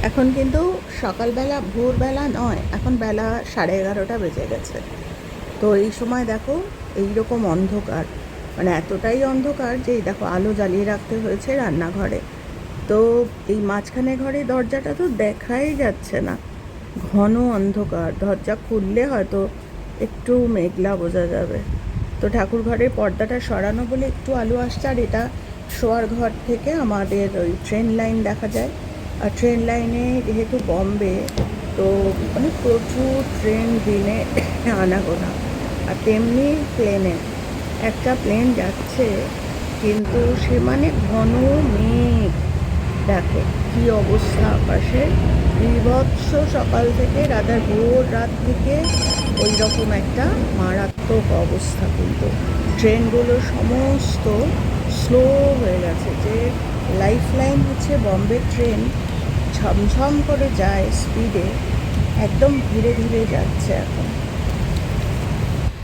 এখন কিন্তু সকালবেলা ভোরবেলা নয়, এখন বেলা 11:30 বেজে গেছে। তো এই সময় দেখো এইরকম অন্ধকার, মানে এতটাই অন্ধকার যে এই দেখো আলো জ্বালিয়ে রাখতে হয়েছে রান্নাঘরে। তো এই মাঝখানে ঘরে দরজাটা তো দেখাই যাচ্ছে না, ঘন অন্ধকার। দরজা খুললে হয়তো একটু মেঘলা বোঝা যাবে। তো ঠাকুর ঘরের পর্দাটা সরানো বলে একটু আলো আসছে। আর এটা শোয়ার ঘর থেকে আমাদের ওই ট্রেন লাইন দেখা যায়। আর ট্রেন লাইনে যেহেতু বম্বে, তো মানে প্রচুর ট্রেন দিনে আনাগোনা। আর তেমনি প্লেনে একটা প্লেন যাচ্ছে, কিন্তু সে মানে ঘন মেঘ। দেখো কি অবস্থা আকাশে, বীভৎস। সকাল থেকে রাতের ভোর রাত থেকে ওই রকম একটা মারাত্মক অবস্থা। কিন্তু ট্রেনগুলো সমস্ত স্লো হয়ে গেছে। যে লাইফ লাইন হচ্ছে বম্বে ট্রেন, ঝমঝম করে যায় স্পিডে, একদম ধীরে ধীরে যাচ্ছে এখন।